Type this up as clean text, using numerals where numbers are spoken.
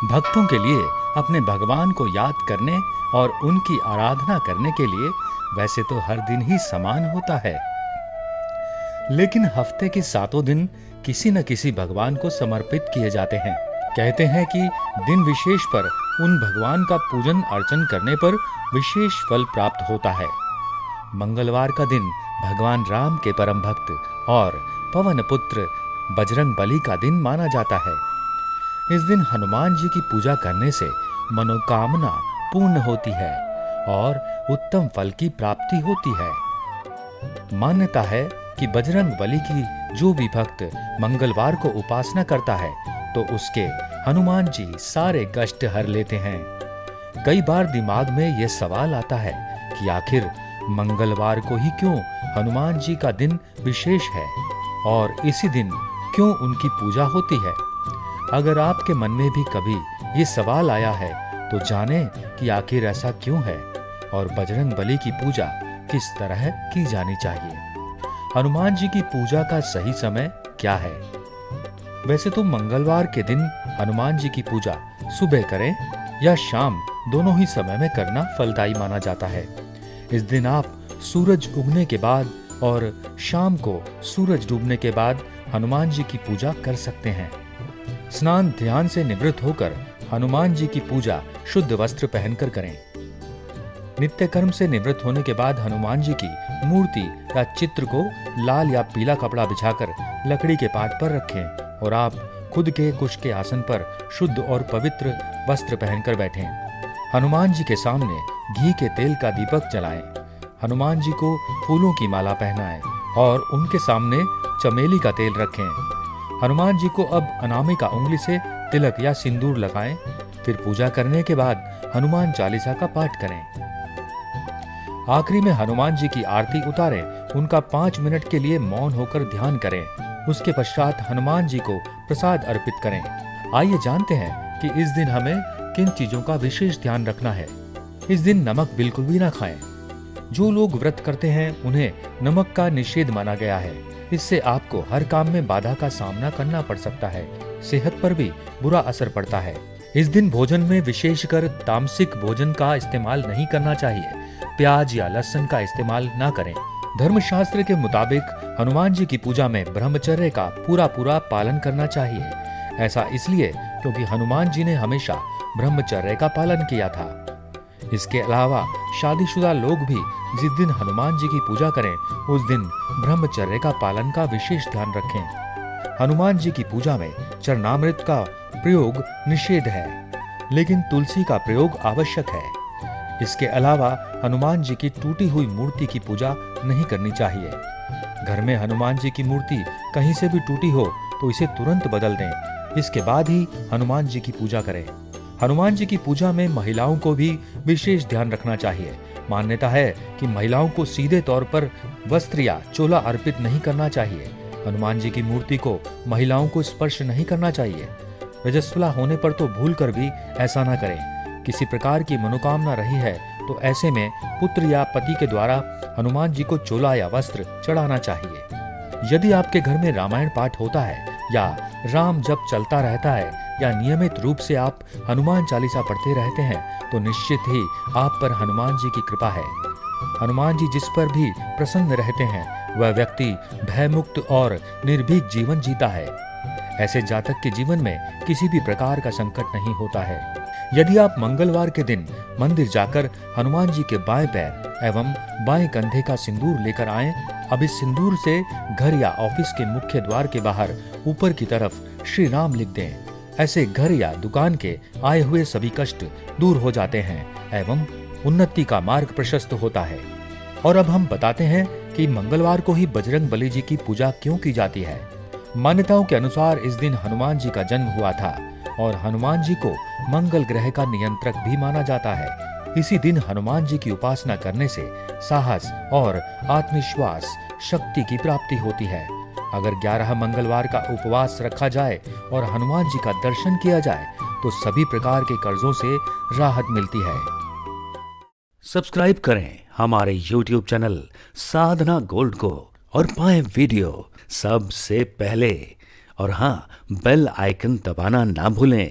भक्तों के लिए अपने भगवान को याद करने और उनकी आराधना करने के लिए वैसे तो हर दिन ही समान होता है, लेकिन हफ्ते के 7 दिन किसी न किसी भगवान को समर्पित किए जाते हैं। कहते हैं कि दिन विशेष पर उन भगवान का पूजन अर्चन करने पर विशेष फल प्राप्त होता है। मंगलवार का दिन भगवान राम के परम भक्त और पवन पुत्र बजरंग बली का दिन माना जाता है। इस दिन हनुमान जी की पूजा करने से मनोकामना पूर्ण होती है और उत्तम फल की प्राप्ति होती है। मान्यता है कि बजरंग बली की जो भी भक्त मंगलवार को उपासना करता है तो उसके हनुमान जी सारे कष्ट हर लेते हैं। कई बार दिमाग में यह सवाल आता है कि आखिर मंगलवार को ही क्यों हनुमान जी का दिन विशेष है और इसी दिन क्यों उनकी पूजा होती है। अगर आपके मन में भी कभी ये सवाल आया है तो जानें कि आखिर ऐसा क्यों है और बजरंग बली की पूजा किस तरह की जानी चाहिए। हनुमान जी की पूजा का सही समय क्या है? वैसे तो मंगलवार के दिन हनुमान जी की पूजा सुबह करें या शाम, दोनों ही समय में करना फलदायी माना जाता है। इस दिन आप सूरज उगने के बाद और शाम को सूरज डूबने के बाद हनुमान जी की पूजा कर सकते हैं। स्नान ध्यान से निवृत्त होकर हनुमान जी की पूजा शुद्ध वस्त्र पहनकर करें। नित्य कर्म से निवृत्त होने के बाद हनुमान जी की मूर्ति या चित्र को लाल या पीला कपड़ा बिछाकर लकड़ी के पाट पर रखें और आप खुद के कुश के आसन पर शुद्ध और पवित्र वस्त्र पहनकर बैठें। हनुमान जी के सामने घी के तेल का दीपक जलाएं। हनुमान जी को फूलों की माला पहनाएं और उनके सामने चमेली का तेल रखें। हनुमान जी को अब अनामिका उंगली से तिलक या सिंदूर लगाएं। फिर पूजा करने के बाद हनुमान चालीसा का पाठ करें। आखिरी में हनुमान जी की आरती उतारें, उनका 5 मिनट के लिए मौन होकर ध्यान करें। उसके पश्चात हनुमान जी को प्रसाद अर्पित करें। आइए जानते हैं कि इस दिन हमें किन चीजों का विशेष ध्यान रखना है। इस दिन नमक बिल्कुल भी ना खाएं। जो लोग व्रत करते हैं उन्हें नमक का निषेध माना गया है। इससे आपको हर काम में बाधा का सामना करना पड़ सकता है। सेहत पर भी बुरा असर पड़ता है। इस दिन भोजन में विशेषकर तामसिक भोजन का इस्तेमाल नहीं करना चाहिए। प्याज या लहसुन का इस्तेमाल ना करें। धर्मशास्त्र के मुताबिक हनुमान जी की पूजा में ब्रह्मचर्य का पूरा पालन करना चाहिए। ऐसा इसलिए क्योंकि हनुमान जी ने हमेशा ब्रह्मचर्य का पालन किया था। इसके अलावा शादीशुदा लोग भी जिस दिन हनुमान जी की पूजा करें उस दिन ब्रह्मचर्य का पालन का विशेष ध्यान रखें। हनुमान जी की पूजा में चरणामृत का प्रयोग निषेध है, लेकिन तुलसी का प्रयोग आवश्यक है। इसके अलावा हनुमान जी की टूटी हुई मूर्ति की पूजा नहीं करनी चाहिए। घर में हनुमान जी की मूर्ति कहीं से भी टूटी हो तो इसे तुरंत बदल दें। इसके बाद ही हनुमान जी की पूजा करें। हनुमान जी की पूजा में महिलाओं को भी विशेष ध्यान रखना चाहिए। मान्यता है कि महिलाओं को सीधे तौर पर वस्त्र या चोला अर्पित नहीं करना चाहिए। हनुमान जी की मूर्ति को महिलाओं को स्पर्श नहीं करना चाहिए। रजस्वला होने पर तो भूलकर भी ऐसा ना करें। किसी प्रकार की मनोकामना रही है तो ऐसे में पुत्र या पति के द्वारा हनुमान जी को चोला या वस्त्र चढ़ाना चाहिए। यदि आपके घर में रामायण पाठ होता है या राम जप चलता रहता है या नियमित रूप से आप हनुमान चालीसा पढ़ते रहते हैं तो निश्चित ही आप पर हनुमान जी की कृपा है। हनुमान जी जिस पर भी प्रसन्न रहते हैं वह व्यक्ति भयमुक्त और निर्भीक जीवन जीता है। ऐसे जातक के जीवन में किसी भी प्रकार का संकट नहीं होता है। यदि आप मंगलवार के दिन मंदिर जाकर हनुमान जी के बाएं पैर एवं बाएं कंधे का सिंदूर लेकर आएं, अब इस सिंदूर से घर या ऑफिस के मुख्य द्वार के बाहर ऊपर की तरफ श्री राम लिख दें। ऐसे घर या दुकान के आए हुए सभी कष्ट दूर हो जाते हैं एवं उन्नति का मार्ग प्रशस्त होता है। और अब हम बताते हैं कि मंगलवार को ही बजरंग बली जी की पूजा क्यों की जाती है। मान्यताओं के अनुसार इस दिन हनुमान जी का जन्म हुआ था और हनुमान जी को मंगल ग्रह का नियंत्रक भी माना जाता है। इसी दिन हनुमान जी की उपासना करने से साहस और आत्मविश्वास शक्ति की प्राप्ति होती है। अगर 11 मंगलवार का उपवास रखा जाए और हनुमान जी का दर्शन किया जाए तो सभी प्रकार के कर्जों से राहत मिलती है। सब्सक्राइब करें हमारे YouTube चैनल साधना गोल्ड को और पाएं वीडियो सबसे पहले। और हाँ, बेल आइकन दबाना ना भूलें।